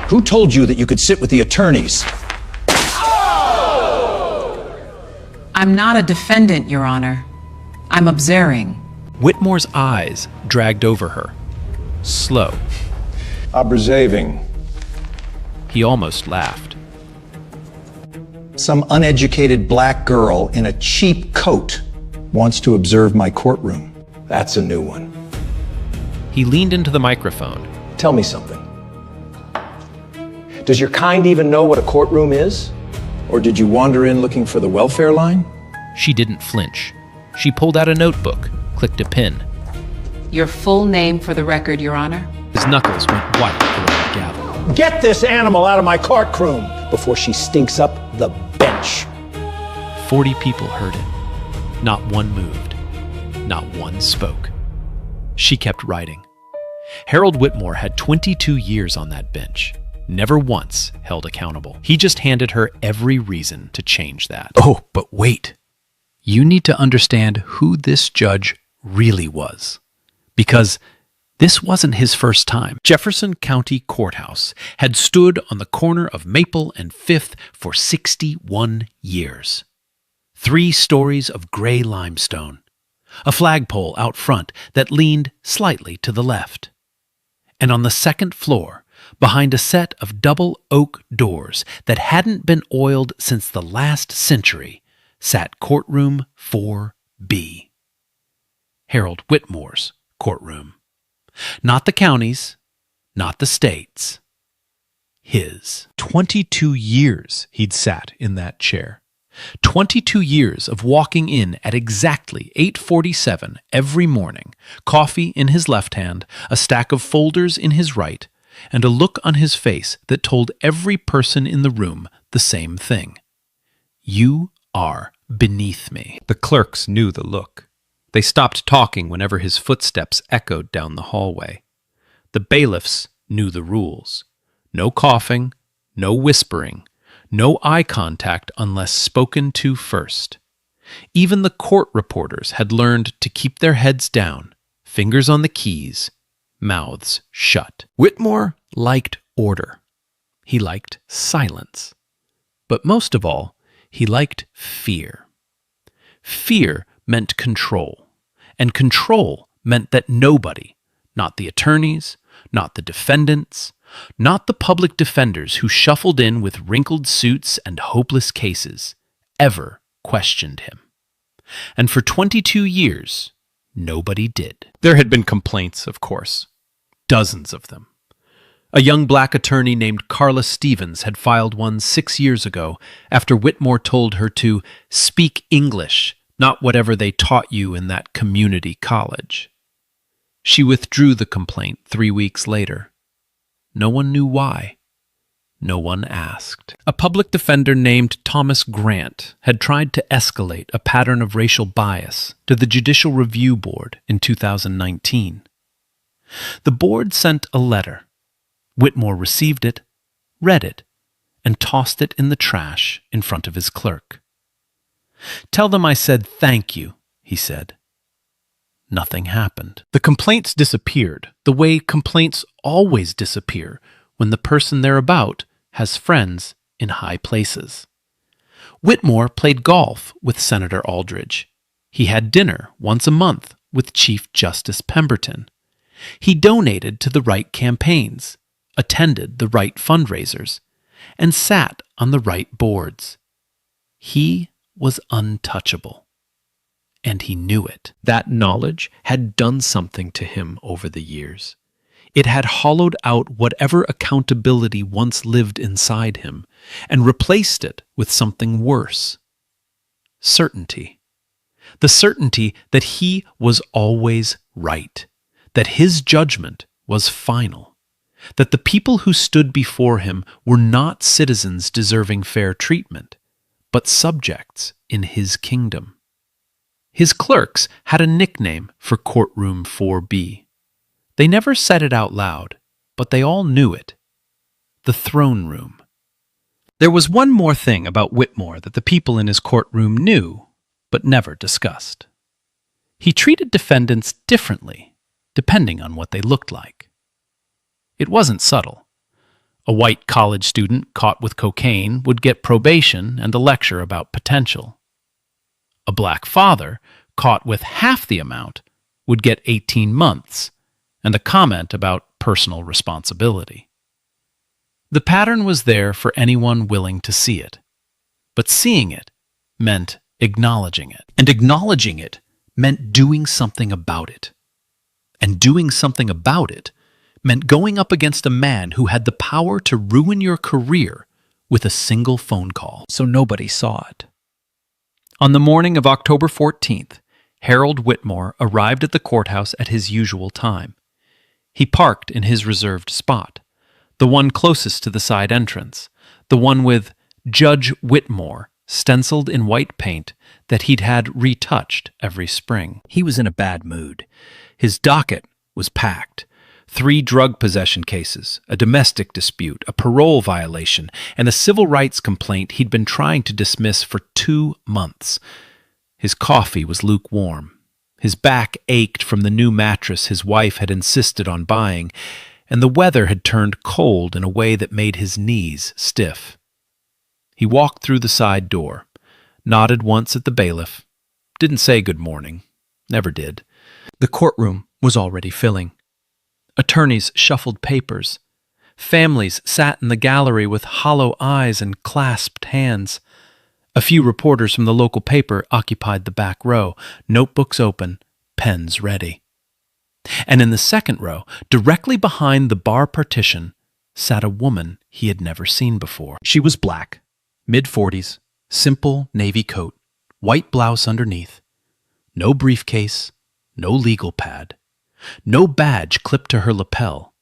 Who told you that you could sit with the attorneys? I'm not a defendant, Your Honor. I'm observing. Whitmore's eyes dragged over her. Slow. Observing. He almost laughed. Some uneducated black girl in a cheap coat wants to observe my courtroom. That's a new one. He leaned into the microphone. Tell me something. Does your kind even know what a courtroom is? Or did you wander in looking for the welfare line? She didn't flinch. She pulled out a notebook, clicked a pin. Your full name for the record, Your Honor? His knuckles went white around the gavel. Get this animal out of my courtroom before she stinks up the bench. 40 people heard him. Not one moved. Not one spoke. She kept writing. Harold Whitmore had 22 years on that bench. Never once held accountable. He just handed her every reason to change that. Oh, but wait. You need to understand who this judge really was. Because this wasn't his first time. Jefferson County Courthouse had stood on the corner of Maple and 5th for 61 years. 3 stories of gray limestone. A flagpole out front that leaned slightly to the left. And on the second floor, behind a set of double oak doors that hadn't been oiled since the last century, sat Courtroom 4B. Harold Whitmore's courtroom. Not the county's, not the state's. His. 22 years he'd sat in that chair. 22 years of walking in at exactly 8:47 every morning, coffee in his left hand, a stack of folders in his right, and a look on his face that told every person in the room the same thing. You are beneath me. The clerks knew the look. They stopped talking whenever his footsteps echoed down the hallway. The bailiffs knew the rules. No coughing, no whispering, no eye contact unless spoken to first. Even the court reporters had learned to keep their heads down, fingers on the keys, mouths shut. Whitmore liked order. He liked silence. But most of all, he liked fear. Fear meant control, and control meant that nobody, not the attorneys, not the defendants, not the public defenders who shuffled in with wrinkled suits and hopeless cases, ever questioned him. And for 22 years, nobody did. There had been complaints, of course. Dozens of them. A young black attorney named Carla Stevens had filed one 6 years ago after Whitmore told her to speak English, not whatever they taught you in that community college. She withdrew the complaint 3 weeks later. No one knew why. No one asked. A public defender named Thomas Grant had tried to escalate a pattern of racial bias to the Judicial Review Board in 2019. The board sent a letter. Whitmore received it, read it, and tossed it in the trash in front of his clerk. "Tell them I said thank you," he said. Nothing happened. The complaints disappeared, the way complaints always disappear when the person they're about has friends in high places. Whitmore played golf with Senator Aldridge. He had dinner once a month with Chief Justice Pemberton. He donated to the right campaigns, attended the right fundraisers, and sat on the right boards. He was untouchable. And he knew it. That knowledge had done something to him over the years. It had hollowed out whatever accountability once lived inside him and replaced it with something worse. Certainty. The certainty that he was always right, that his judgment was final, that the people who stood before him were not citizens deserving fair treatment, but subjects in his kingdom. His clerks had a nickname for Courtroom 4B. They never said it out loud, but they all knew it. The throne room. There was one more thing about Whitmore that the people in his courtroom knew, but never discussed. He treated defendants differently, depending on what they looked like. It wasn't subtle. A white college student caught with cocaine would get probation and a lecture about potential. A black father caught with half the amount would get 18 months and a comment about personal responsibility. The pattern was there for anyone willing to see it, but seeing it meant acknowledging it. And acknowledging it meant doing something about it. And doing something about it meant going up against a man who had the power to ruin your career with a single phone call. So nobody saw it. On the morning of October 14th, Harold Whitmore arrived at the courthouse at his usual time. He parked in his reserved spot, the one closest to the side entrance, the one with Judge Whitmore stenciled in white paint that he'd had retouched every spring. He was in a bad mood. His docket was packed. 3 drug possession cases, a domestic dispute, a parole violation, and a civil rights complaint he'd been trying to dismiss for 2 months. His coffee was lukewarm. His back ached from the new mattress his wife had insisted on buying, and the weather had turned cold in a way that made his knees stiff. He walked through the side door, nodded once at the bailiff, didn't say good morning, never did. The courtroom was already filling. Attorneys shuffled papers. Families sat in the gallery with hollow eyes and clasped hands. A few reporters from the local paper occupied the back row, notebooks open, pens ready. And in the second row, directly behind the bar partition, sat a woman he had never seen before. She was black, mid-40s, simple navy coat, white blouse underneath. No briefcase, no legal pad, no badge clipped to her lapel.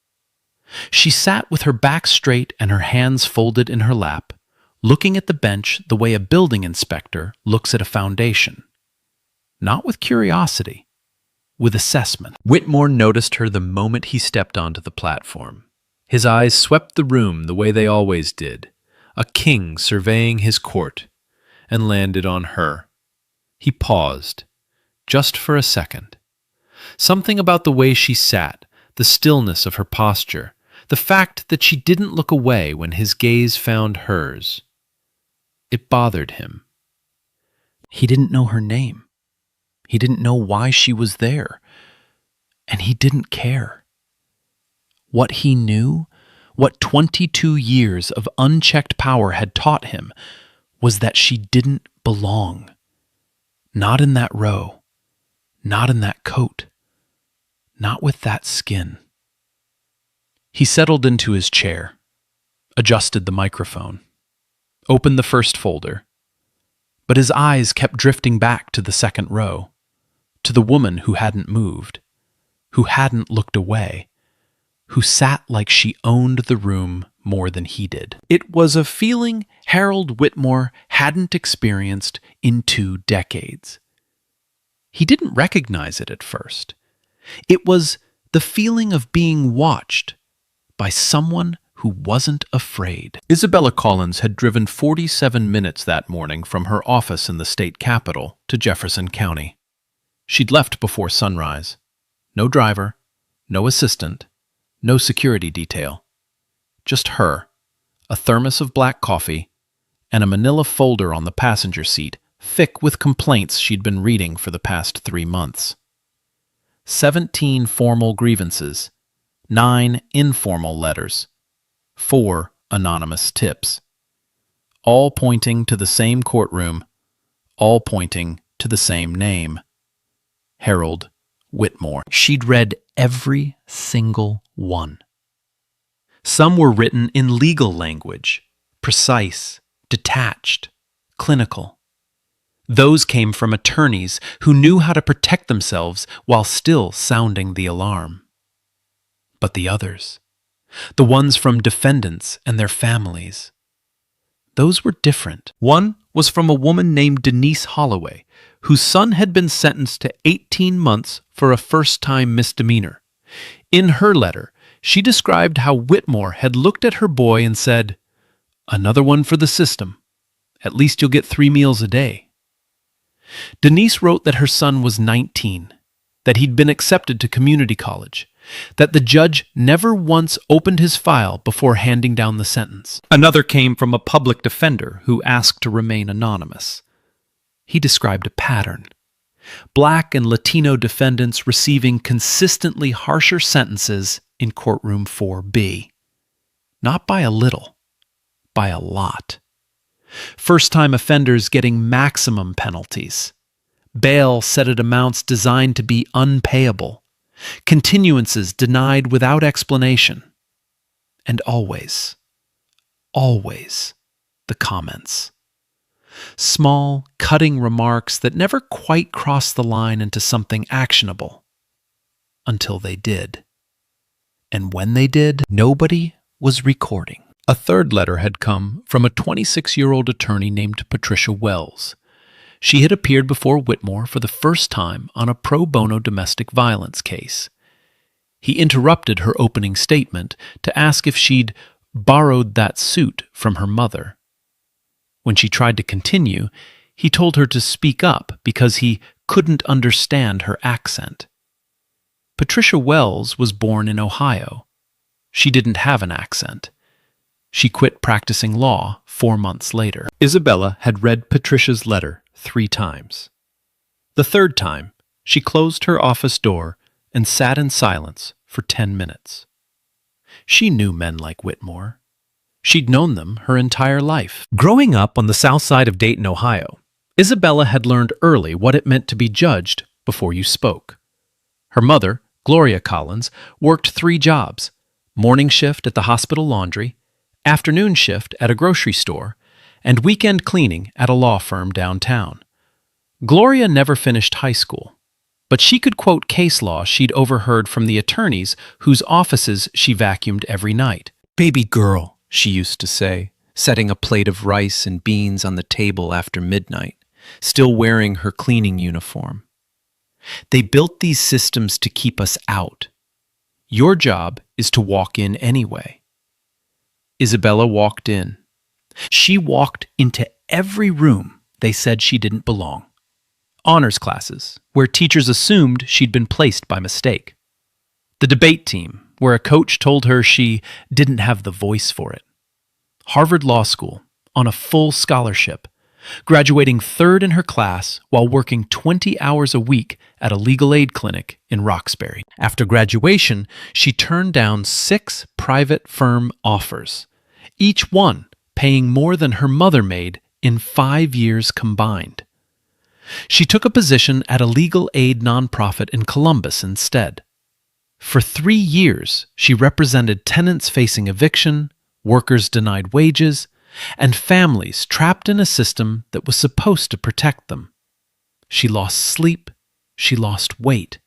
She sat with her back straight and her hands folded in her lap, looking at the bench the way a building inspector looks at a foundation. Not with curiosity, with assessment. Whitmore noticed her the moment he stepped onto the platform. His eyes swept the room the way they always did, a king surveying his court, and landed on her. He paused, just for a second. Something about the way she sat, the stillness of her posture, the fact that she didn't look away when his gaze found hers. It bothered him. He didn't know her name. He didn't know why she was there. And he didn't care. What he knew, what 22 years of unchecked power had taught him, was that she didn't belong. Not in that row. Not in that coat. Not with that skin. He settled into his chair, adjusted the microphone, opened the first folder, but his eyes kept drifting back to the second row, to the woman who hadn't moved, who hadn't looked away, who sat like she owned the room more than he did. It was a feeling Harold Whitmore hadn't experienced in 2 decades. He didn't recognize it at first. It was the feeling of being watched by someone who wasn't afraid. Isabella Collins had driven 47 minutes that morning from her office in the state capitol to Jefferson County. She'd left before sunrise. No driver, no assistant, no security detail. Just her, a thermos of black coffee, and a manila folder on the passenger seat, thick with complaints she'd been reading for the past 3 months. 17 formal grievances, 9 informal letters, 4 anonymous tips, all pointing to the same courtroom, all pointing to the same name, Harold Whitmore. She'd read every single one. Some were written in legal language, precise, detached, clinical. Those came from attorneys who knew how to protect themselves while still sounding the alarm. But the others, the ones from defendants and their families, those were different. One was from a woman named Denise Holloway, whose son had been sentenced to 18 months for a first-time misdemeanor. In her letter, she described how Whitmore had looked at her boy and said, "Another one for the system. At least you'll get 3 meals a day." Denise wrote that her son was 19, that he'd been accepted to community college, that the judge never once opened his file before handing down the sentence. Another came from a public defender who asked to remain anonymous. He described a pattern. Black and Latino defendants receiving consistently harsher sentences in Courtroom 4B. Not by a little, by a lot. First-time offenders getting maximum penalties. Bail set at amounts designed to be unpayable. Continuances denied without explanation. And always, always, the comments. Small, cutting remarks that never quite crossed the line into something actionable. Until they did. And when they did, nobody was recording. A third letter had come from a 26-year-old attorney named Patricia Wells. She had appeared before Whitmore for the first time on a pro bono domestic violence case. He interrupted her opening statement to ask if she'd borrowed that suit from her mother. When she tried to continue, he told her to speak up because he couldn't understand her accent. Patricia Wells was born in Ohio. She didn't have an accent. She quit practicing law 4 months later. Isabella had read Patricia's letter 3 times. The third time, she closed her office door and sat in silence for 10 minutes. She knew men like Whitmore. She'd known them her entire life. Growing up on the south side of Dayton, Ohio, Isabella had learned early what it meant to be judged before you spoke. Her mother, Gloria Collins, worked 3 jobs: morning shift at the hospital laundry, afternoon shift at a grocery store, and weekend cleaning at a law firm downtown. Gloria never finished high school, but she could quote case law she'd overheard from the attorneys whose offices she vacuumed every night. "Baby girl," she used to say, setting a plate of rice and beans on the table after midnight, still wearing her cleaning uniform. "They built these systems to keep us out. Your job is to walk in anyway." Isabella walked in. She walked into every room they said she didn't belong. Honors classes, where teachers assumed she'd been placed by mistake. The debate team, where a coach told her she didn't have the voice for it. Harvard Law School, on a full scholarship, graduating 3rd in her class while working 20 hours a week at a legal aid clinic in Roxbury. After graduation, she turned down 6 private firm offers, each one paying more than her mother made in 5 years combined. She took a position at a legal aid nonprofit in Columbus instead. For 3 years, she represented tenants facing eviction, workers denied wages, and families trapped in a system that was supposed to protect them. She lost sleep. She lost weight.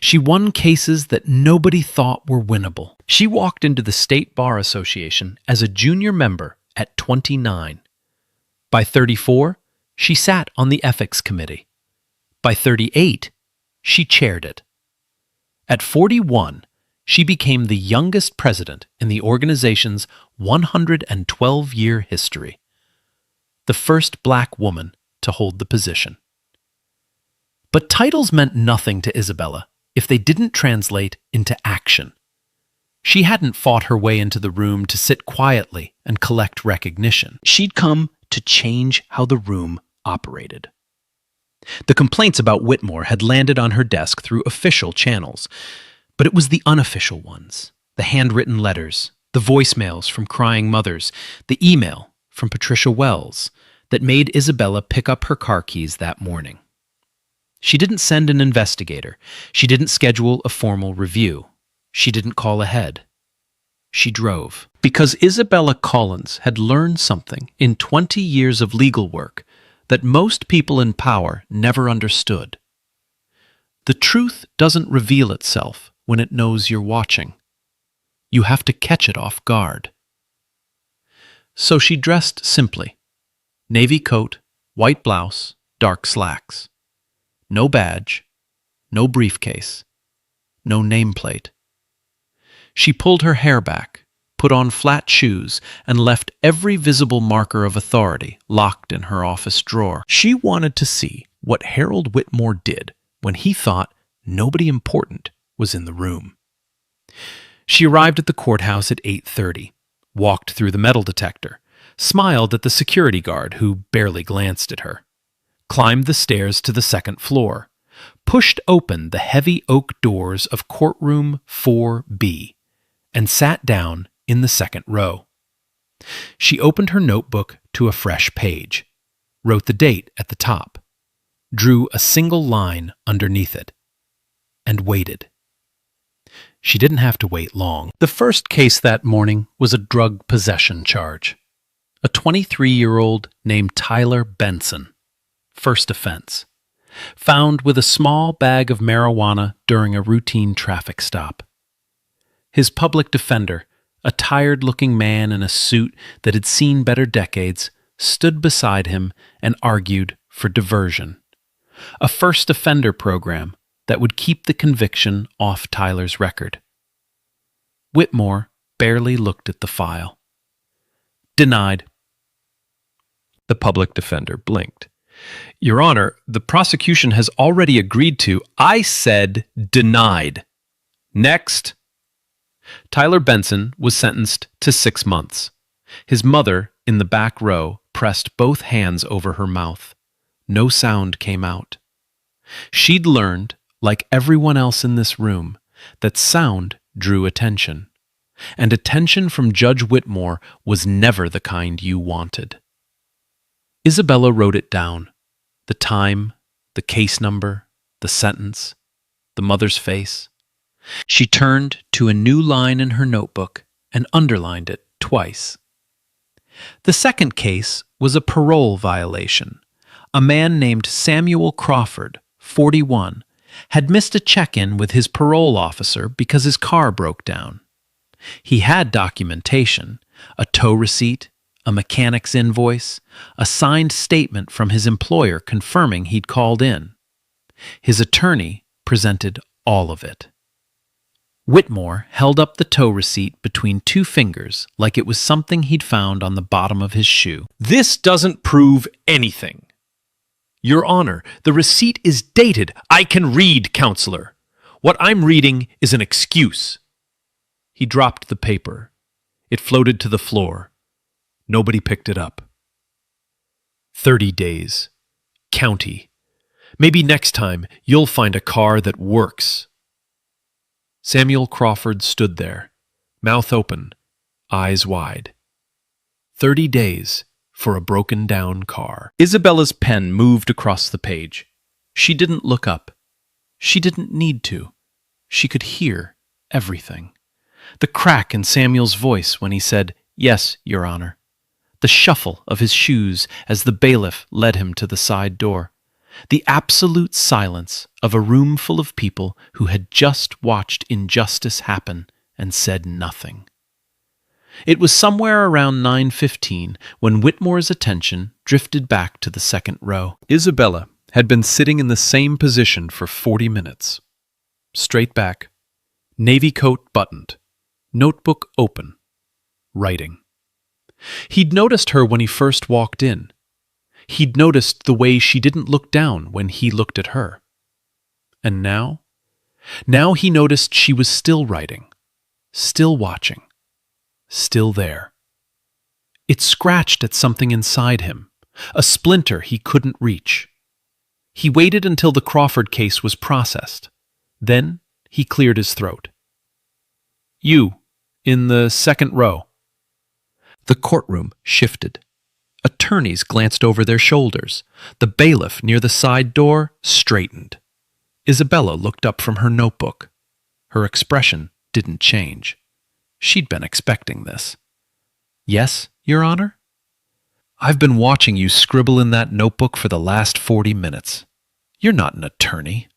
She won cases that nobody thought were winnable. She walked into the State Bar Association as a junior member at 29. By 34, she sat on the ethics committee. By 38, she chaired it. At 41, she became the youngest president in the organization's 112-year history, the first black woman to hold the position. But titles meant nothing to Isabella if they didn't translate into action. She hadn't fought her way into the room to sit quietly and collect recognition. She'd come to change how the room operated. The complaints about Whitmore had landed on her desk through official channels, but it was the unofficial ones, the handwritten letters, the voicemails from crying mothers, the email from Patricia Wells, that made Isabella pick up her car keys that morning. She didn't send an investigator. She didn't schedule a formal review. She didn't call ahead. She drove. Because Isabella Collins had learned something in 20 years of legal work that most people in power never understood. The truth doesn't reveal itself when it knows you're watching. You have to catch it off guard. So she dressed simply. Navy coat, white blouse, dark slacks. No badge, no briefcase, no nameplate. She pulled her hair back, put on flat shoes, and left every visible marker of authority locked in her office drawer. She wanted to see what Harold Whitmore did when he thought nobody important was in the room. She arrived at the courthouse at 8:30, walked through the metal detector, smiled at the security guard who barely glanced at her, climbed the stairs to the second floor, pushed open the heavy oak doors of courtroom 4B, and sat down in the second row. She opened her notebook to a fresh page, wrote the date at the top, drew a single line underneath it, and waited. She didn't have to wait long. The first case that morning was a drug possession charge. A 23-year-old named Tyler Benson, first offense, found with a small bag of marijuana during a routine traffic stop. His public defender, a tired-looking man in a suit that had seen better decades, stood beside him and argued for diversion, a first offender program that would keep the conviction off Tyler's record. Whitmore barely looked at the file. Denied. The public defender blinked. Your Honor, the prosecution has already agreed to. I said denied. Next. Tyler Benson was sentenced to 6 months. His mother, in the back row, pressed both hands over her mouth. No sound came out. She'd learned, like everyone else in this room, that sound drew attention. And attention from Judge Whitmore was never the kind you wanted. Isabella wrote it down. The time, the case number, the sentence, the mother's face. She turned to a new line in her notebook and underlined it twice. The second case was a parole violation. A man named Samuel Crawford, 41, had missed a check-in with his parole officer because his car broke down. He had documentation, a tow receipt, a mechanic's invoice, a signed statement from his employer confirming he'd called in. His attorney presented all of it. Whitmore held up the tow receipt between two fingers like it was something he'd found on the bottom of his shoe. This doesn't prove anything. Your Honor, the receipt is dated. I can read, Counselor. What I'm reading is an excuse. He dropped the paper. It floated to the floor. Nobody picked it up. 30 days. County. Maybe next time you'll find a car that works. Samuel Crawford stood there, mouth open, eyes wide. 30 days for a broken-down car. Isabella's pen moved across the page. She didn't look up. She didn't need to. She could hear everything. The crack in Samuel's voice when he said, "Yes, Your Honor." The shuffle of his shoes as the bailiff led him to the side door. The absolute silence of a room full of people who had just watched injustice happen and said nothing. It was somewhere around 9:15 when Whitmore's attention drifted back to the second row. Isabella had been sitting in the same position for 40 minutes. Straight back, navy coat buttoned, notebook open, writing. He'd noticed her when he first walked in. He'd noticed the way she didn't look down when he looked at her. And now? Now he noticed she was still writing, still watching, still there. It scratched at something inside him, a splinter he couldn't reach. He waited until the Crawford case was processed. Then he cleared his throat. You, in the second row. The courtroom shifted. Attorneys glanced over their shoulders. The bailiff near the side door straightened. Isabella looked up from her notebook. Her expression didn't change. She'd been expecting this. Yes, Your Honor? I've been watching you scribble in that notebook for the last 40 minutes. You're not an attorney.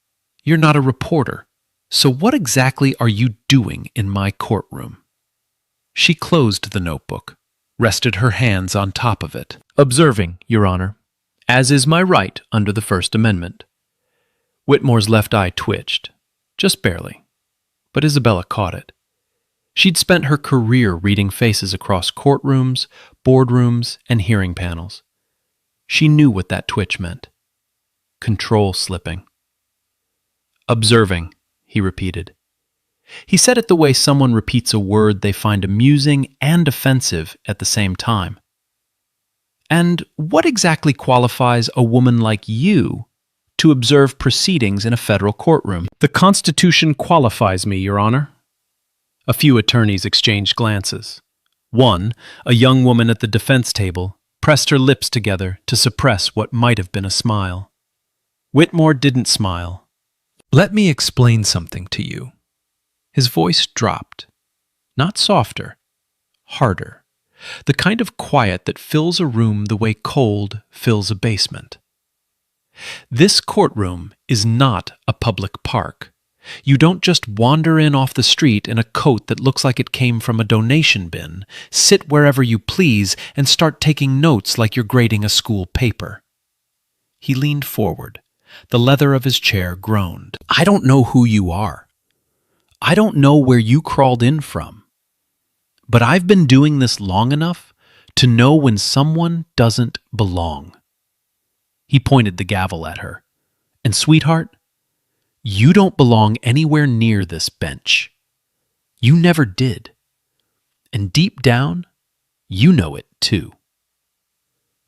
You're not a reporter. So what exactly are you doing in my courtroom? She closed the notebook, rested her hands on top of it. Observing, Your Honor, as is my right under the First Amendment. Whitmore's left eye twitched, just barely, but Isabella caught it. She'd spent her career reading faces across courtrooms, boardrooms, and hearing panels. She knew what that twitch meant. Control slipping. Observing, he repeated. He said it the way someone repeats a word they find amusing and offensive at the same time. And what exactly qualifies a woman like you to observe proceedings in a federal courtroom? The Constitution qualifies me, Your Honor. A few attorneys exchanged glances. One, a young woman at the defense table, pressed her lips together to suppress what might have been a smile. Whitmore didn't smile. Let me explain something to you. His voice dropped. Not softer, harder. The kind of quiet that fills a room the way cold fills a basement. This courtroom is not a public park. You don't just wander in off the street in a coat that looks like it came from a donation bin, sit wherever you please, and start taking notes like you're grading a school paper. He leaned forward. The leather of his chair groaned. I don't know who you are. I don't know where you crawled in from. But I've been doing this long enough to know when someone doesn't belong. He pointed the gavel at her. And sweetheart, you don't belong anywhere near this bench. You never did. And deep down, you know it too.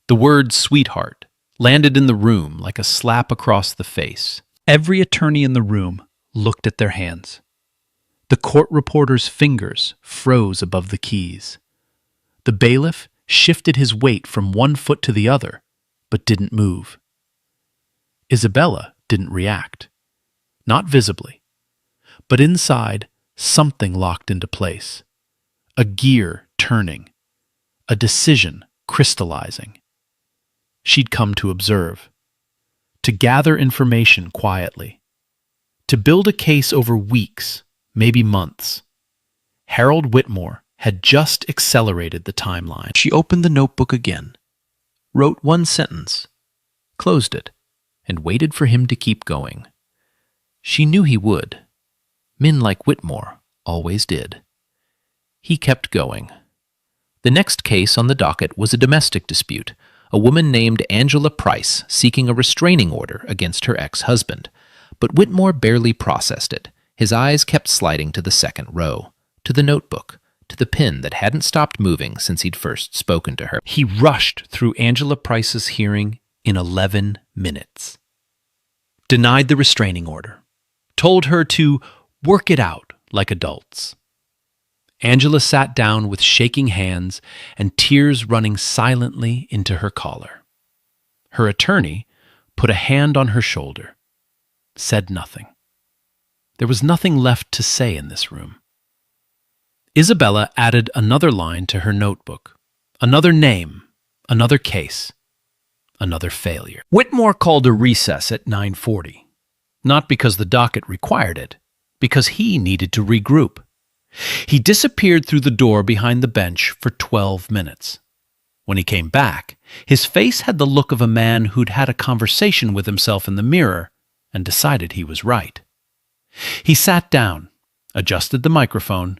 The word sweetheart landed in the room like a slap across the face. Every attorney in the room looked at their hands. The court reporter's fingers froze above the keys. The bailiff shifted his weight from one foot to the other, but didn't move. Isabella didn't react. Not visibly. But inside, something locked into place. A gear turning. A decision crystallizing. She'd come to observe. To gather information quietly. To build a case over weeks, maybe months. Harold Whitmore had just accelerated the timeline. She opened the notebook again, wrote one sentence, closed it, and waited for him to keep going. She knew he would. Men like Whitmore always did. He kept going. The next case on the docket was a domestic dispute, a woman named Angela Price seeking a restraining order against her ex-husband. But Whitmore barely processed it. His eyes kept sliding to the second row, to the notebook, to the pen that hadn't stopped moving since he'd first spoken to her. He rushed through Angela Price's hearing in 11 minutes. Denied the restraining order. Told her to work it out like adults. Angela sat down with shaking hands and tears running silently into her collar. Her attorney put a hand on her shoulder, said nothing. There was nothing left to say in this room. Isabella added another line to her notebook. Another name, another case, another failure. Whitmore called a recess at 9:40. Not because the docket required it, because he needed to regroup. He disappeared through the door behind the bench for 12 minutes. When he came back, his face had the look of a man who'd had a conversation with himself in the mirror and decided he was right. He sat down, adjusted the microphone,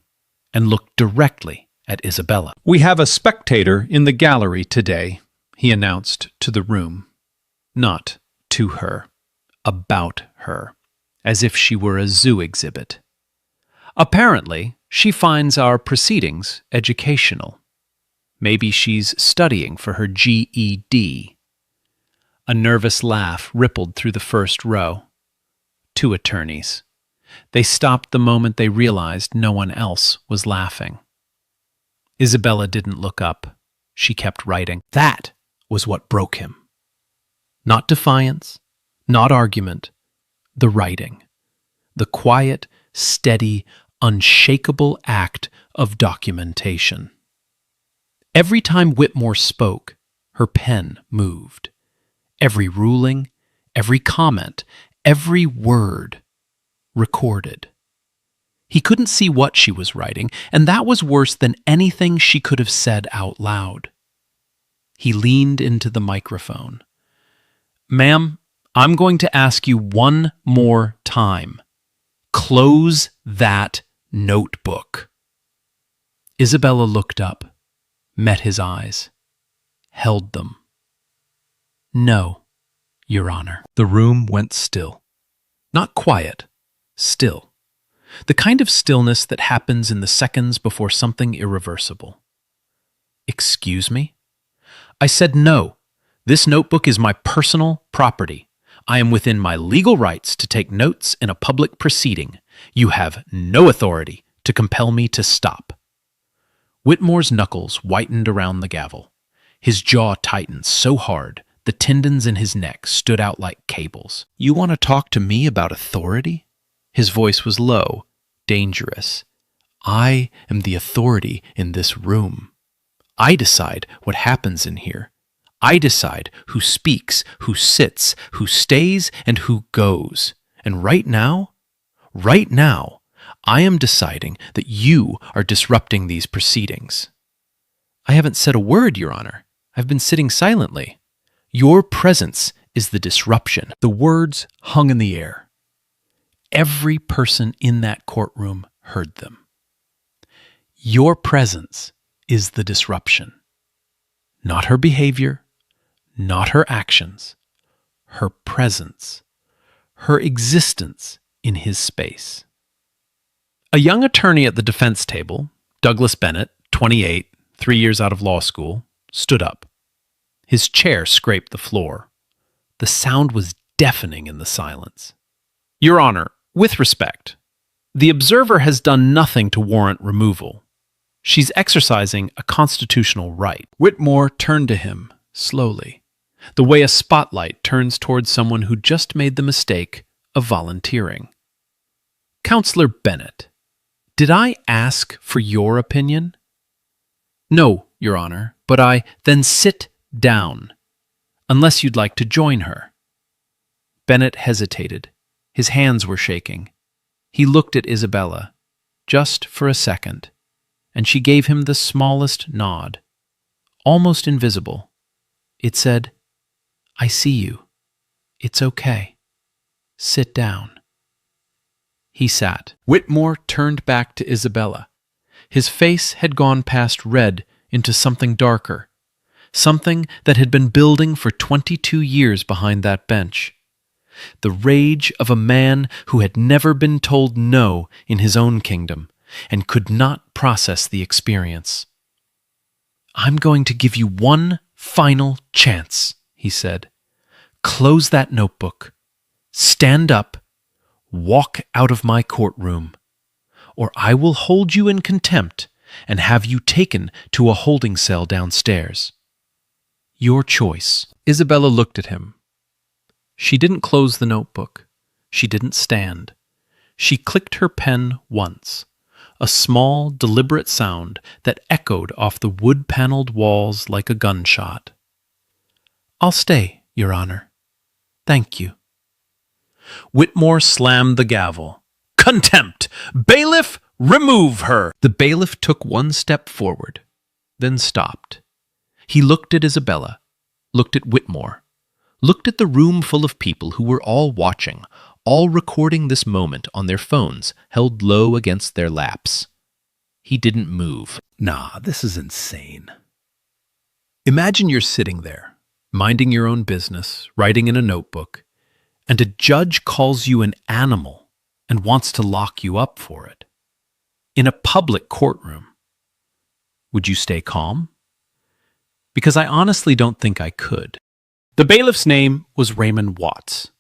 and looked directly at Isabella. "We have a spectator in the gallery today," he announced to the room. Not to her, about her, as if she were a zoo exhibit. Apparently, she finds our proceedings educational. Maybe she's studying for her GED. A nervous laugh rippled through the first row. Two attorneys. They stopped the moment they realized no one else was laughing. Isabella didn't look up. She kept writing. That was what broke him. Not defiance, not argument, the writing. The quiet, steady, unshakable act of documentation. Every time Whitmore spoke, her pen moved. Every ruling, every comment, every word recorded. He couldn't see what she was writing, and that was worse than anything she could have said out loud. He leaned into the microphone. "Ma'am, I'm going to ask you one more time. Close that notebook." Isabella looked up, met his eyes, held them. "No, Your Honor." The room went still. Not quiet, still. The kind of stillness that happens in the seconds before something irreversible. Excuse me? I said no. This notebook is my personal property. I am within my legal rights to take notes in a public proceeding. You have no authority to compel me to stop. Whitmore's knuckles whitened around the gavel. His jaw tightened so hard, the tendons in his neck stood out like cables. You want to talk to me about authority? His voice was low, dangerous. I am the authority in this room. I decide what happens in here. I decide who speaks, who sits, who stays, and who goes. And right now, I am deciding that you are disrupting these proceedings. I haven't said a word, Your Honor. I've been sitting silently. Your presence is the disruption. The words hung in the air. Every person in that courtroom heard them. Your presence is the disruption. Not her behavior, not her actions, her presence, her existence in his space. A young attorney at the defense table, Douglas Bennett, 28, 3 years out of law school, stood up. His chair scraped the floor. The sound was deafening in the silence. Your Honor, with respect, the observer has done nothing to warrant removal. She's exercising a constitutional right. Whitmore turned to him, slowly, the way a spotlight turns towards someone who just made the mistake of volunteering. Counselor Bennett, did I ask for your opinion? No, Your Honor, but then sit down, unless you'd like to join her. Bennett hesitated. His hands were shaking. He looked at Isabella, just for a second, and she gave him the smallest nod, almost invisible. It said, I see you. It's okay. Sit down. He sat. Whitmore turned back to Isabella. His face had gone past red into something darker, something that had been building for 22 years behind that bench. The rage of a man who had never been told no in his own kingdom and could not process the experience. I'm going to give you one final chance, he said. Close that notebook. Stand up. Walk out of my courtroom, or I will hold you in contempt and have you taken to a holding cell downstairs. Your choice. Isabella looked at him. She didn't close the notebook. She didn't stand. She clicked her pen once, a small, deliberate sound that echoed off the wood-paneled walls like a gunshot. I'll stay, Your Honor. Thank you. Whitmore slammed the gavel. Contempt! Bailiff, remove her! The bailiff took one step forward, then stopped. He looked at Isabella, looked at Whitmore, looked at the room full of people who were all watching, all recording this moment on their phones held low against their laps. He didn't move. Nah, this is insane. Imagine you're sitting there, minding your own business, writing in a notebook, and a judge calls you an animal and wants to lock you up for it. In a public courtroom. Would you stay calm? Because I honestly don't think I could. The bailiff's name was Raymond Watts.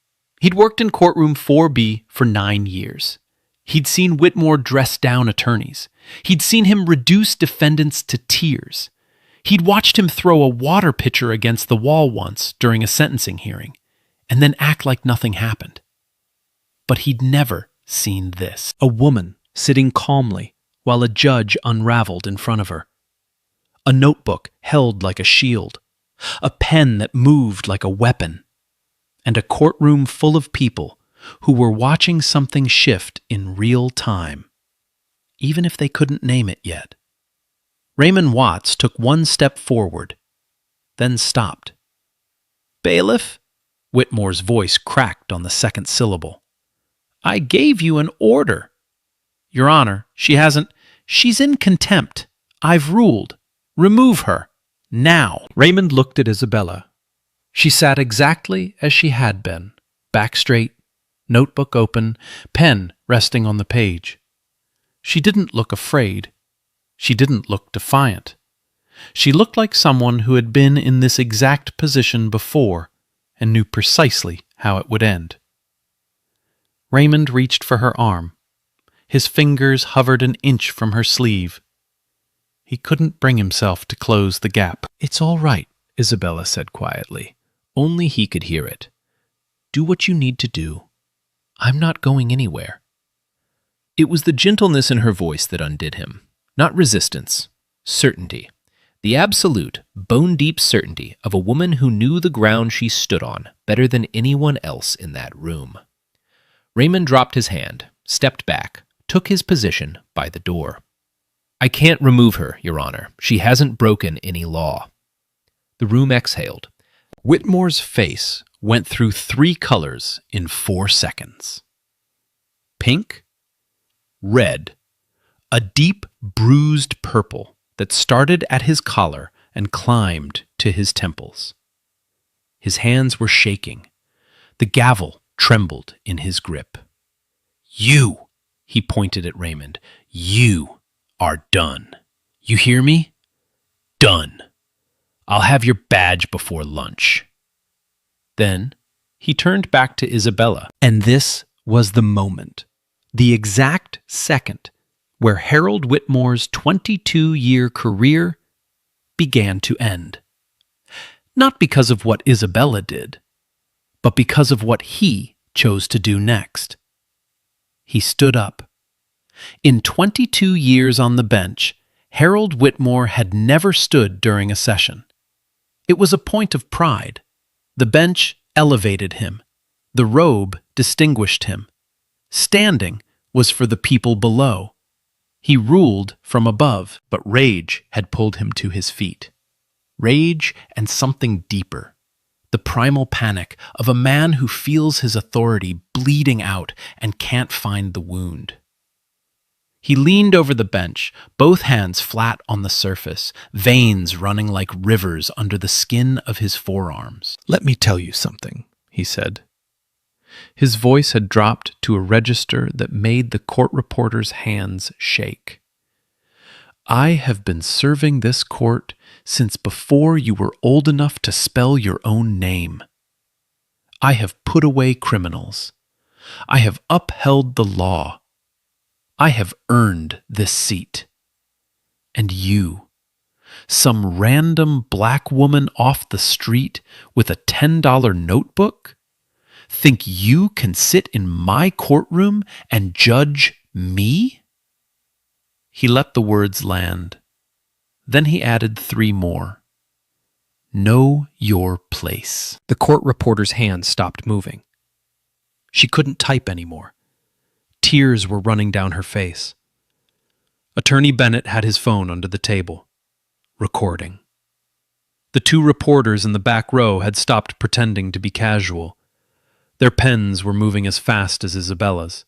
He'd worked in courtroom 4B for 9 years. He'd seen Whitmore dress down attorneys. He'd seen him reduce defendants to tears. He'd watched him throw a water pitcher against the wall once during a sentencing hearing, and then act like nothing happened. But he'd never seen this. A woman sitting calmly while a judge unraveled in front of her. A notebook held like a shield. A pen that moved like a weapon. And a courtroom full of people who were watching something shift in real time, even if they couldn't name it yet. Raymond Watts took one step forward, then stopped. Bailiff? Whitmore's voice cracked on the second syllable. I gave you an order. Your Honor, she's in contempt. I've ruled. Remove her. Now. Raymond looked at Isabella. She sat exactly as she had been, back straight, notebook open, pen resting on the page. She didn't look afraid. She didn't look defiant. She looked like someone who had been in this exact position before and knew precisely how it would end. Raymond reached for her arm. His fingers hovered an inch from her sleeve. He couldn't bring himself to close the gap. "It's all right," Isabella said quietly. Only he could hear it. "Do what you need to do. I'm not going anywhere." It was the gentleness in her voice that undid him. Not resistance. Certainty. The absolute, bone-deep certainty of a woman who knew the ground she stood on better than anyone else in that room. Raymond dropped his hand, stepped back, took his position by the door. "I can't remove her, Your Honor. She hasn't broken any law." The room exhaled. Whitmore's face went through 3 colors in 4 seconds. Pink, red, a deep bruised purple that started at his collar and climbed to his temples. His hands were shaking. The gavel trembled in his grip. "You," he pointed at Raymond, "you are done. You hear me? Done. I'll have your badge before lunch." Then he turned back to Isabella. And this was the moment, the exact second where Harold Whitmore's 22-year career began to end. Not because of what Isabella did, but because of what he chose to do next. He stood up. In 22 years on the bench, Harold Whitmore had never stood during a session. It was a point of pride. The bench elevated him. The robe distinguished him. Standing was for the people below. He ruled from above, but rage had pulled him to his feet. Rage and something deeper. The primal panic of a man who feels his authority bleeding out and can't find the wound. He leaned over the bench, both hands flat on the surface, veins running like rivers under the skin of his forearms. "Let me tell you something," he said. His voice had dropped to a register that made the court reporter's hands shake. "I have been serving this court since before you were old enough to spell your own name. I have put away criminals. I have upheld the law. I have earned this seat. And you, some random black woman off the street with a $10 notebook, think you can sit in my courtroom and judge me?" He let the words land. Then he added 3 more. "Know your place." The court reporter's hand stopped moving. She couldn't type anymore. Tears were running down her face. Attorney Bennett had his phone under the table, recording. The 2 reporters in the back row had stopped pretending to be casual. Their pens were moving as fast as Isabella's.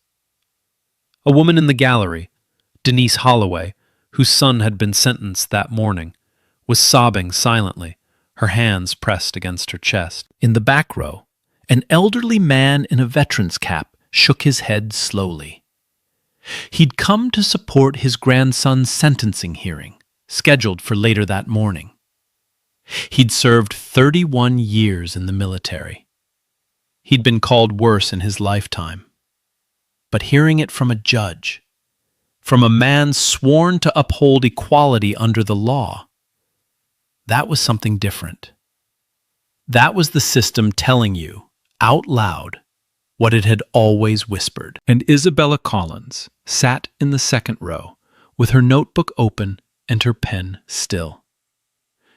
A woman in the gallery, Denise Holloway, whose son had been sentenced that morning, was sobbing silently, her hands pressed against her chest. In the back row, an elderly man in a veteran's cap shook his head slowly. He'd come to support his grandson's sentencing hearing, scheduled for later that morning. He'd served 31 years in the military. He'd been called worse in his lifetime. But hearing it from a judge, from a man sworn to uphold equality under the law, that was something different. That was the system telling you, out loud, what it had always whispered. And Isabella Collins sat in the second row, with her notebook open and her pen still.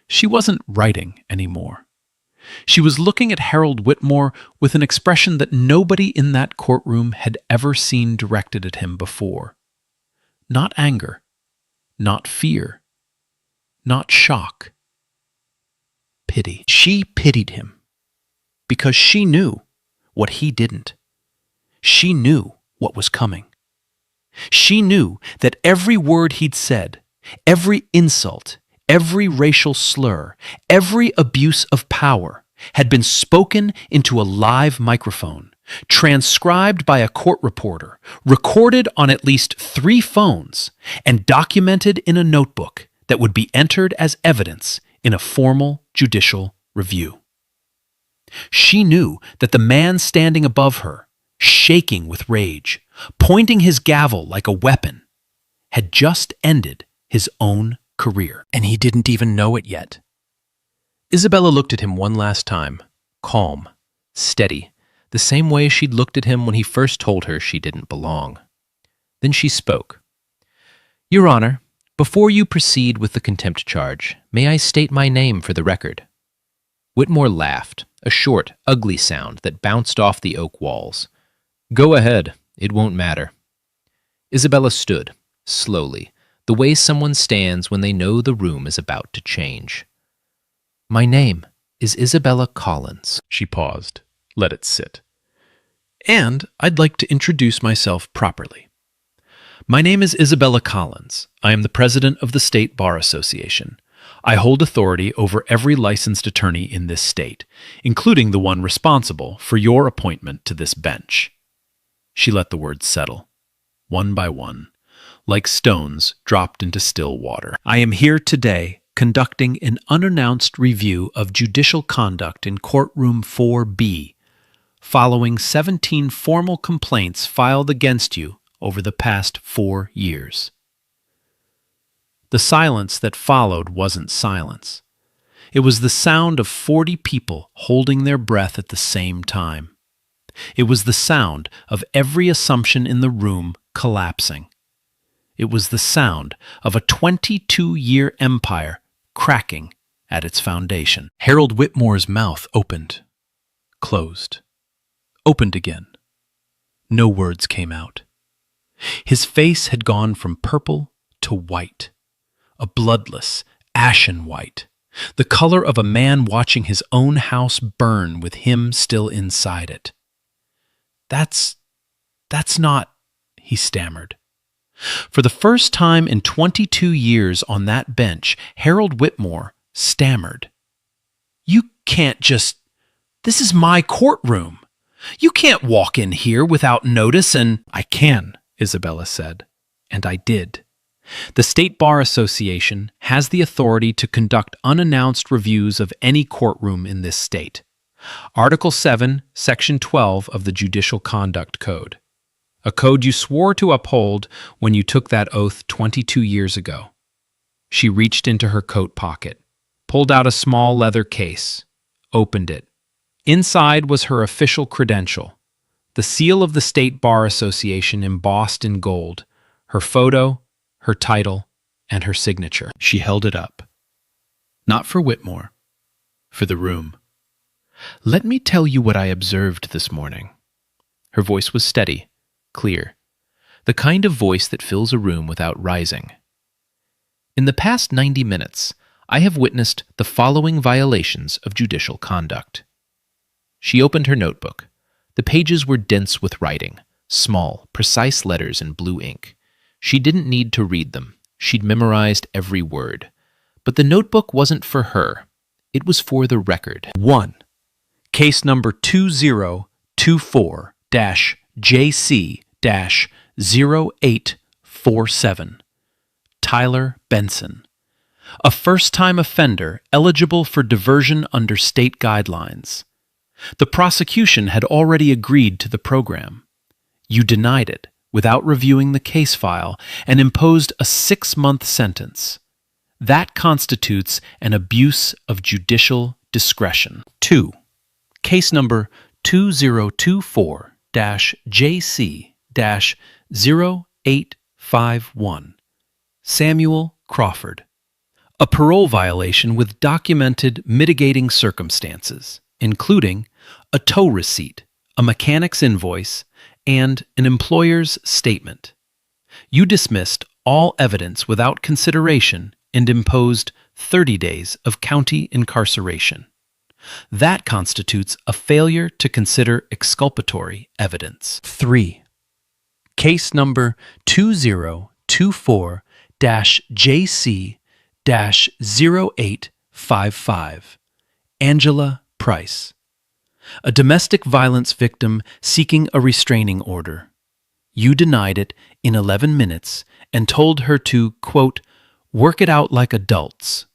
She wasn't writing anymore. She was looking at Harold Whitmore with an expression that nobody in that courtroom had ever seen directed at him before. Not anger, not fear, not shock. Pity. She pitied him because she knew what he didn't. She knew what was coming. She knew that every word he'd said, every insult, every racial slur, every abuse of power had been spoken into a live microphone, transcribed by a court reporter, recorded on at least 3 phones, and documented in a notebook that would be entered as evidence in a formal judicial review. She knew that the man standing above her, shaking with rage, pointing his gavel like a weapon, had just ended his own career. And he didn't even know it yet. Isabella looked at him one last time, calm, steady, the same way she'd looked at him when he first told her she didn't belong. Then she spoke. "Your Honor, before you proceed with the contempt charge, may I state my name for the record?" Whitmore laughed, a short, ugly sound that bounced off the oak walls. "Go ahead, it won't matter." Isabella stood, slowly, the way someone stands when they know the room is about to change. "My name is Isabella Collins." She paused. Let it sit. "And I'd like to introduce myself properly. My name is Isabella Collins. I am the president of the State Bar Association. I hold authority over every licensed attorney in this state, including the one responsible for your appointment to this bench." She let the words settle, one by one, like stones dropped into still water. "I am here today conducting an unannounced review of judicial conduct in Courtroom 4B, following 17 formal complaints filed against you over the past 4 years." The silence that followed wasn't silence. It was the sound of 40 people holding their breath at the same time. It was the sound of every assumption in the room collapsing. It was the sound of a 22-year empire cracking at its foundation. Harold Whitmore's mouth opened, closed, opened again. No words came out. His face had gone from purple to white, a bloodless, ashen white, the color of a man watching his own house burn with him still inside it. That's not," he stammered. For the first time in 22 years on that bench, Harold Whitmore stammered. "You can't just... This is my courtroom. You can't walk in here without notice and—" "I can," Isabella said, "and I did. The State Bar Association has the authority to conduct unannounced reviews of any courtroom in this state. Article 7, Section 12 of the Judicial Conduct Code. A code you swore to uphold when you took that oath 22 years ago." She reached into her coat pocket, pulled out a small leather case, opened it. Inside was her official credential, the seal of the State Bar Association embossed in gold, her photo, her title, and her signature. She held it up. Not for Whitmore, for the room. "Let me tell you what I observed this morning." Her voice was steady, clear, the kind of voice that fills a room without rising. "In the past 90 minutes, I have witnessed the following violations of judicial conduct." She opened her notebook. The pages were dense with writing, small, precise letters in blue ink. She didn't need to read them. She'd memorized every word. But the notebook wasn't for her. It was for the record. 1. Case number 2024-JC-0847. Tyler Benson. A first-time offender eligible for diversion under state guidelines. The prosecution had already agreed to the program. You denied it without reviewing the case file and imposed a 6-month sentence. That constitutes an abuse of judicial discretion. 2. Case number 2024-JC-0851. Samuel Crawford. A parole violation with documented mitigating circumstances, including a tow receipt, a mechanic's invoice, and an employer's statement. You dismissed all evidence without consideration and imposed 30 days of county incarceration. That constitutes a failure to consider exculpatory evidence. 3. Case number 2024-JC-0855. Angela Price. A domestic violence victim seeking a restraining order. You denied it in 11 minutes and told her to, quote, work it out like adults.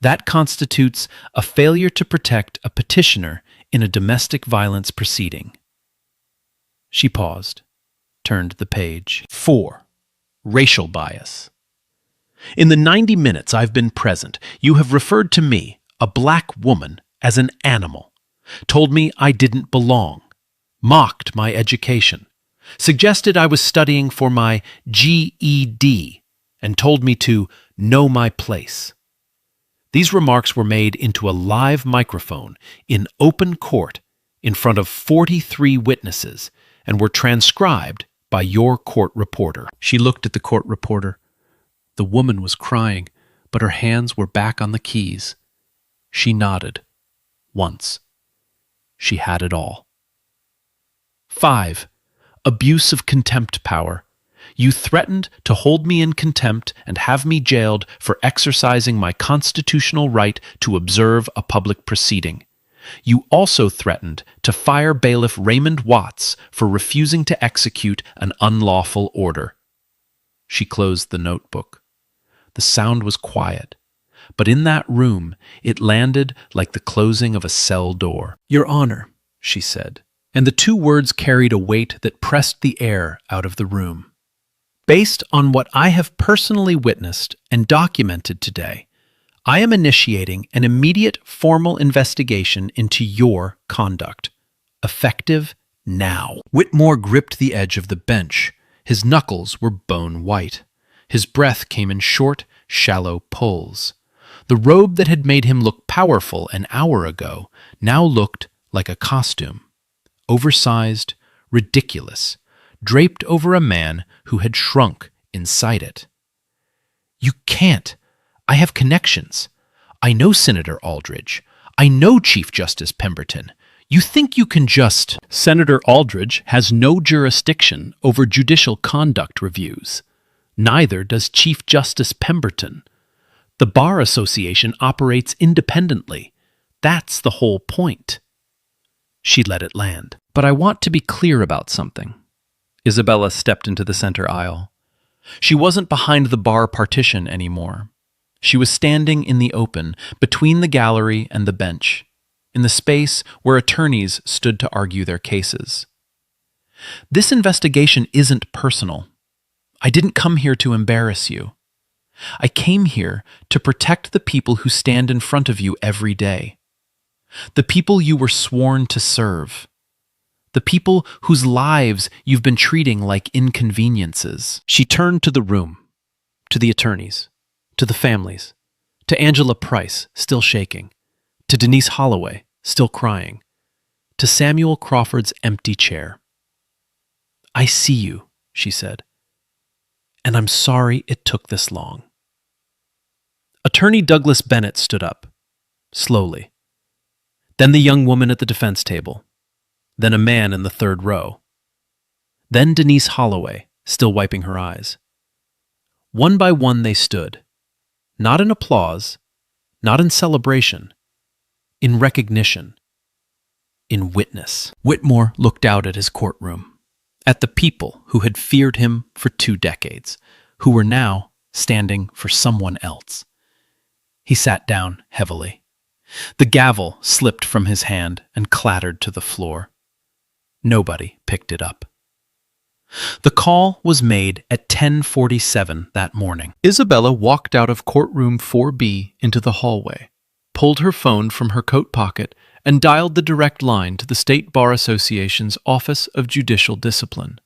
That constitutes a failure to protect a petitioner in a domestic violence proceeding. She paused, turned the page. 4. Racial bias. In the 90 minutes I've been present, you have referred to me, a black woman, as an animal, told me I didn't belong, mocked my education, suggested I was studying for my GED, and told me to know my place. These remarks were made into a live microphone in open court in front of 43 witnesses and were transcribed by your court reporter. She looked at the court reporter. The woman was crying, but her hands were back on the keys. She nodded. Once. She had it all. 5. Abuse of contempt power. You threatened to hold me in contempt and have me jailed for exercising my constitutional right to observe a public proceeding. You also threatened to fire bailiff Raymond Watts for refusing to execute an unlawful order. She closed the notebook. The sound was quiet, but in that room it landed like the closing of a cell door. Your Honor, she said, and the two words carried a weight that pressed the air out of the room. Based on what I have personally witnessed and documented today, I am initiating an immediate formal investigation into your conduct. Effective now. Whitmore gripped the edge of the bench. His knuckles were bone white. His breath came in short, shallow pulls. The robe that had made him look powerful an hour ago now looked like a costume. Oversized, ridiculous, draped over a man who had shrunk inside it. You can't. I have connections. I know Senator Aldridge. I know Chief Justice Pemberton. You think you can just— Senator Aldridge has no jurisdiction over judicial conduct reviews. Neither does Chief Justice Pemberton. The Bar Association operates independently. That's the whole point. She let it land. But I want to be clear about something. Isabella stepped into the center aisle. She wasn't behind the bar partition anymore. She was standing in the open, between the gallery and the bench, in the space where attorneys stood to argue their cases. This investigation isn't personal. I didn't come here to embarrass you. I came here to protect the people who stand in front of you every day. The people you were sworn to serve. The people whose lives you've been treating like inconveniences. She turned to the room, to the attorneys, to the families, to Angela Price, still shaking, to Denise Holloway, still crying, to Samuel Crawford's empty chair. I see you, she said, and I'm sorry it took this long. Attorney Douglas Bennett stood up, slowly. Then the young woman at the defense table. Then a man in the third row. Then Denise Holloway, still wiping her eyes. One by one they stood, not in applause, not in celebration, in recognition, in witness. Whitmore looked out at his courtroom, at the people who had feared him for 2 decades, who were now standing for someone else. He sat down heavily. The gavel slipped from his hand and clattered to the floor. Nobody picked it up. The call was made at 10:47 that morning. Isabella walked out of courtroom 4B into the hallway, pulled her phone from her coat pocket, and dialed the direct line to the State Bar Association's Office of Judicial Discipline.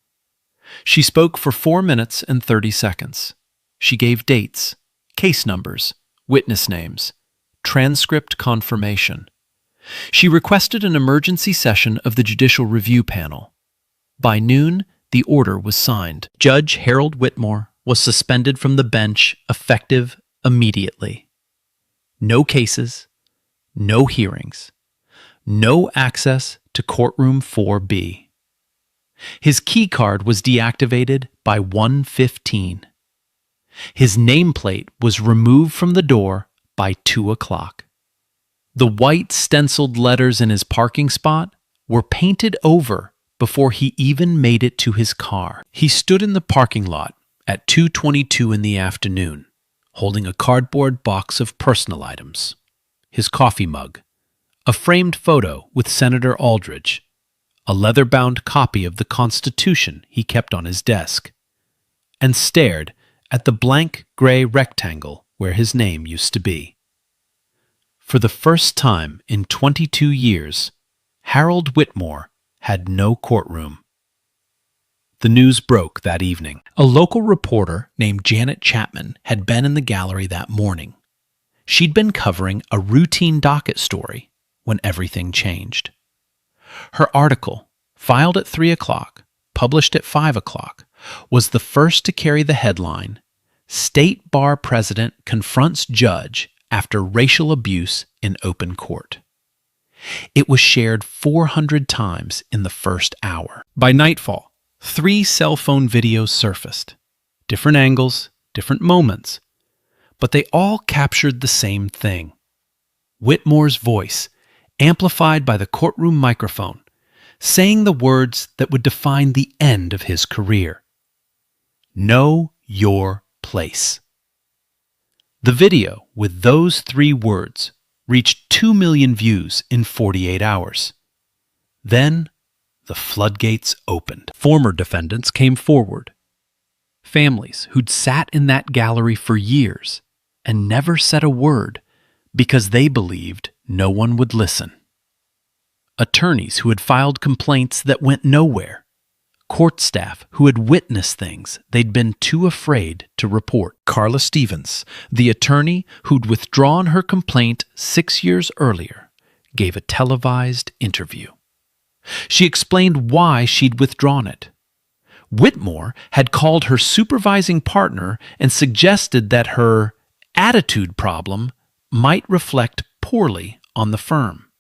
She spoke for 4 minutes and 30 seconds. She gave dates, case numbers, witness names, transcript confirmation. She requested an emergency session of the Judicial Review Panel. By noon, the order was signed. Judge Harold Whitmore was suspended from the bench, effective immediately. No cases, no hearings, no access to courtroom 4B. His key card was deactivated by 1:15. His nameplate was removed from the door by 2 o'clock. The white stenciled letters in his parking spot were painted over before he even made it to his car. He stood in the parking lot at 2:22 in the afternoon, holding a cardboard box of personal items, his coffee mug, a framed photo with Senator Aldridge, a leather-bound copy of the Constitution he kept on his desk, and stared at the blank gray rectangle where his name used to be. For the first time in 22 years, Harold Whitmore had no courtroom. The news broke that evening. A local reporter named Janet Chapman had been in the gallery that morning. She'd been covering a routine docket story when everything changed. Her article, filed at 3 o'clock, published at 5 o'clock, was the first to carry the headline, "State Bar President Confronts Judge After Racial Abuse in Open Court." It was shared 400 times in the first hour. By nightfall, 3 cell phone videos surfaced. Different angles, different moments, but they all captured the same thing. Whitmore's voice, amplified by the courtroom microphone, saying the words that would define the end of his career. Know your place. The video with those 3 words reached 2 million views in 48 hours. Then, the floodgates opened. Former defendants came forward. Families who'd sat in that gallery for years and never said a word because they believed no one would listen. Attorneys who had filed complaints that went nowhere. Court staff who had witnessed things they'd been too afraid to report. Carla Stevens, the attorney who'd withdrawn her complaint 6 years earlier, gave a televised interview. She explained why she'd withdrawn it. Whitmore had called her supervising partner and suggested that her attitude problem might reflect poorly on the firm.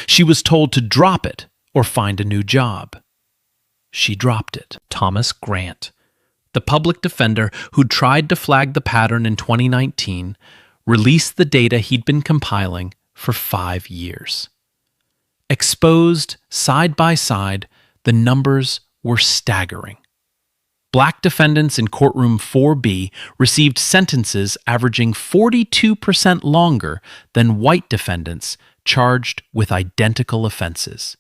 She was told to drop it or find a new job. She dropped it. Thomas Grant, the public defender who tried to flag the pattern in 2019, released the data he'd been compiling for 5 years. Exposed side by side, the numbers were staggering. Black defendants in courtroom 4B received sentences averaging 42% longer than white defendants charged with identical offenses.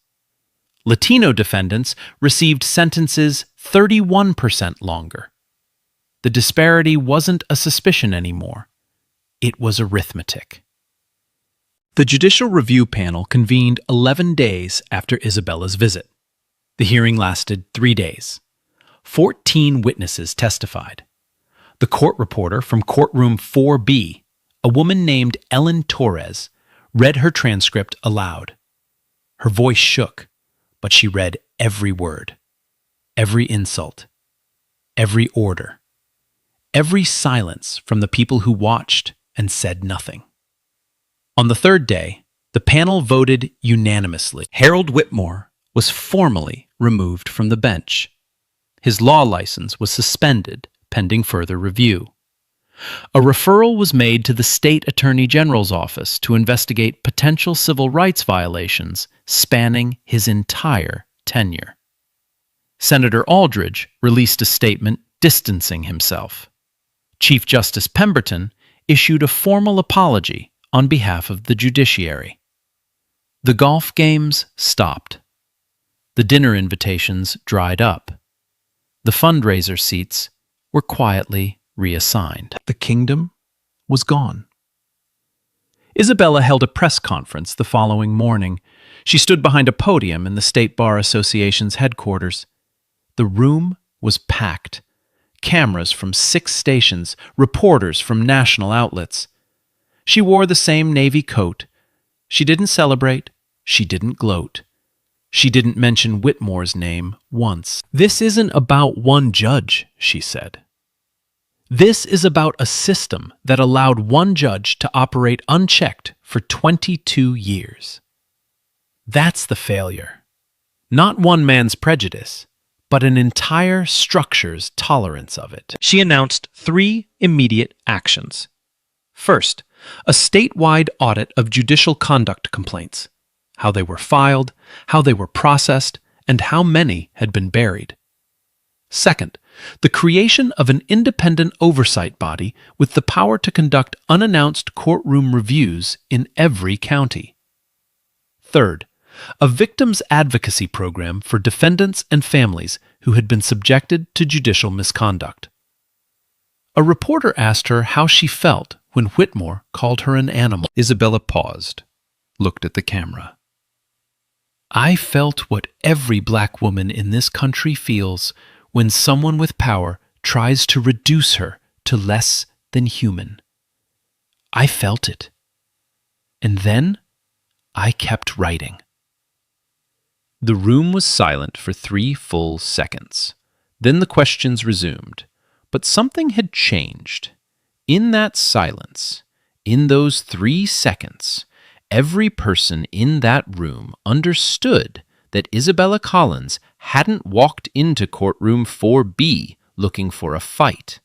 Latino defendants received sentences 31% longer. The disparity wasn't a suspicion anymore. It was arithmetic. The Judicial Review Panel convened 11 days after Isabella's visit. The hearing lasted 3 days. 14 witnesses testified. The court reporter from courtroom 4B, a woman named Ellen Torres, read her transcript aloud. Her voice shook, but she read every word, every insult, every order, every silence from the people who watched and said nothing. On the 3rd day, the panel voted unanimously. Harold Whitmore was formally removed from the bench. His law license was suspended pending further review. A referral was made to the state attorney general's office to investigate potential civil rights violations spanning his entire tenure. Senator Aldridge released a statement distancing himself. Chief Justice Pemberton issued a formal apology on behalf of the judiciary. The golf games stopped. The dinner invitations dried up. The fundraiser seats were quietly reassigned. The kingdom was gone. Isabella held a press conference the following morning. She stood behind a podium in the State Bar Association's headquarters. The room was packed. Cameras from 6 stations, reporters from national outlets. She wore the same navy coat. She didn't celebrate. She didn't gloat. She didn't mention Whitmore's name once. "This isn't about one judge," she said. "This is about a system that allowed one judge to operate unchecked for 22 years. That's the failure. Not one man's prejudice, but an entire structure's tolerance of it." She announced 3 immediate actions. First, A statewide audit of judicial conduct complaints, how they were filed, how they were processed, and how many had been buried. Second, the creation of an independent oversight body with the power to conduct unannounced courtroom reviews in every county. Third, a victims advocacy program for defendants and families who had been subjected to judicial misconduct. A reporter asked her how she felt when Whitmore called her an animal. Isabella paused, looked at the camera. I felt what every black woman in this country feels when someone with power tries to reduce her to less than human. I felt it. And then I kept writing. The room was silent for 3 full seconds. Then the questions resumed. But something had changed. In that silence, in those 3 seconds, every person in that room understood that Isabella Collins hadn't walked into courtroom 4B looking for a fight.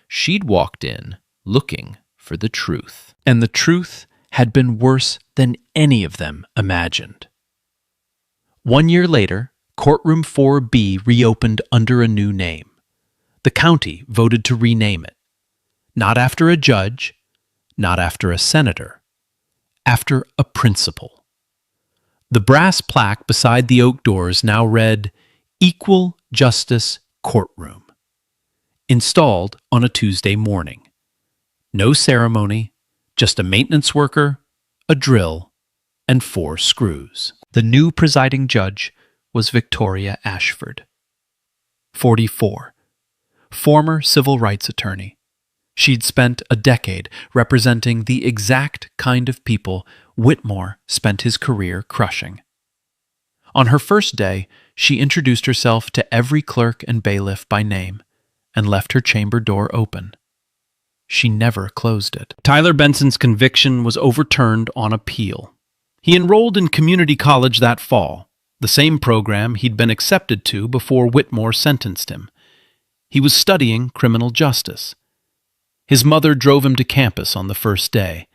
She'd walked in looking for the truth. And the truth had been worse than any of them imagined. 1 year later, courtroom 4B reopened under a new name. The county voted to rename it. Not after a judge, not after a senator, after a principal. The brass plaque beside the oak doors now read, Equal Justice Courtroom. Installed on a Tuesday morning. No ceremony, just a maintenance worker, a drill, and 4 screws. The new presiding judge was Victoria Ashford, 44, former civil rights attorney. She'd spent a decade representing the exact kind of people Whitmore spent his career crushing. On her first day, she introduced herself to every clerk and bailiff by name and left her chamber door open. She never closed it. Tyler Benson's conviction was overturned on appeal. He enrolled in community college that fall, the same program he'd been accepted to before Whitmore sentenced him. He was studying criminal justice. His mother drove him to campus on the first day.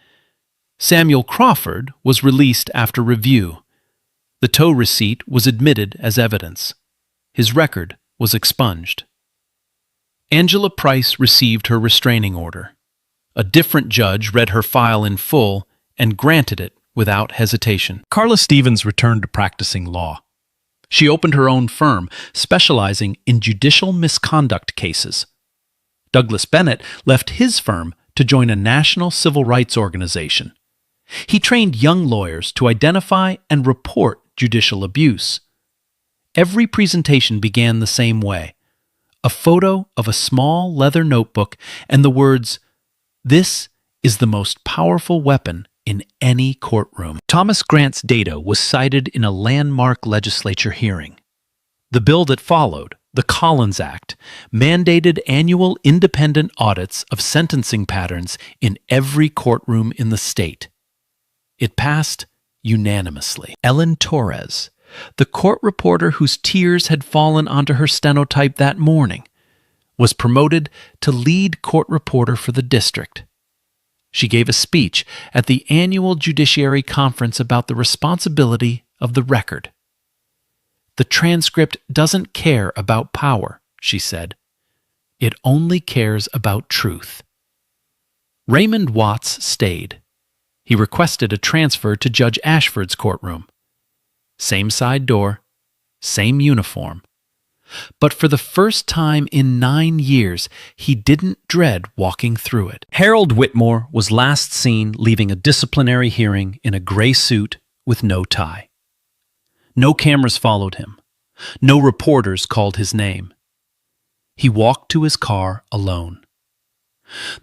Samuel Crawford was released after review. The tow receipt was admitted as evidence. His record was expunged. Angela Price received her restraining order. A different judge read her file in full and granted it without hesitation. Carla Stevens returned to practicing law. She opened her own firm, specializing in judicial misconduct cases. Douglas Bennett left his firm to join a national civil rights organization. He trained young lawyers to identify and report judicial abuse. Every presentation began the same way: a photo of a small leather notebook and the words, "This is the most powerful weapon in any courtroom." Thomas Grant's data was cited in a landmark legislature hearing. The bill that followed, the Collins Act, mandated annual independent audits of sentencing patterns in every courtroom in the state. It passed unanimously. Ellen Torres, the court reporter whose tears had fallen onto her stenotype that morning, was promoted to lead court reporter for the district. She gave a speech at the annual Judiciary Conference about the responsibility of the record. "The transcript doesn't care about power," she said. "It only cares about truth." Raymond Watts stayed. He requested a transfer to Judge Ashford's courtroom. Same side door, same uniform. But for the first time in 9 years, he didn't dread walking through it. Harold Whitmore was last seen leaving a disciplinary hearing in a gray suit with no tie. No cameras followed him. No reporters called his name. He walked to his car alone.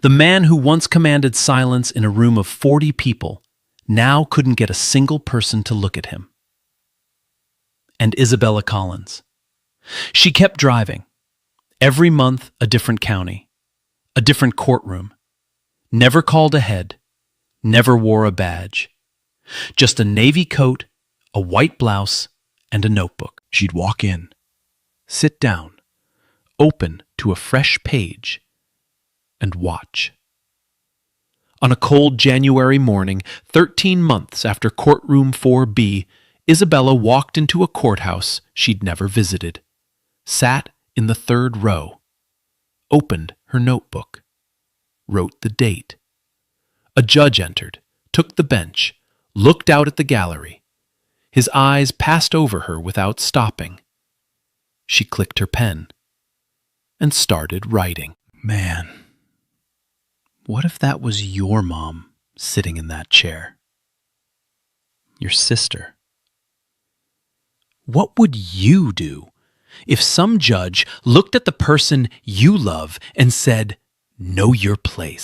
The man who once commanded silence in a room of 40 people now couldn't get a single person to look at him. And Isabella Collins. She kept driving. Every month a different county, a different courtroom. Never called ahead, never wore a badge. Just a navy coat, a white blouse, and a notebook. She'd walk in, sit down, open to a fresh page, and watch. On a cold January morning, 13 months after Courtroom 4B, Isabella walked into a courthouse she'd never visited, sat in the third row, opened her notebook, wrote the date. A judge entered, took the bench, looked out at the gallery. His eyes passed over her without stopping. She clicked her pen and started writing. Man, what if that was your mom sitting in that chair? Your sister? What would you do if some judge looked at the person you love and said, "Know your place"?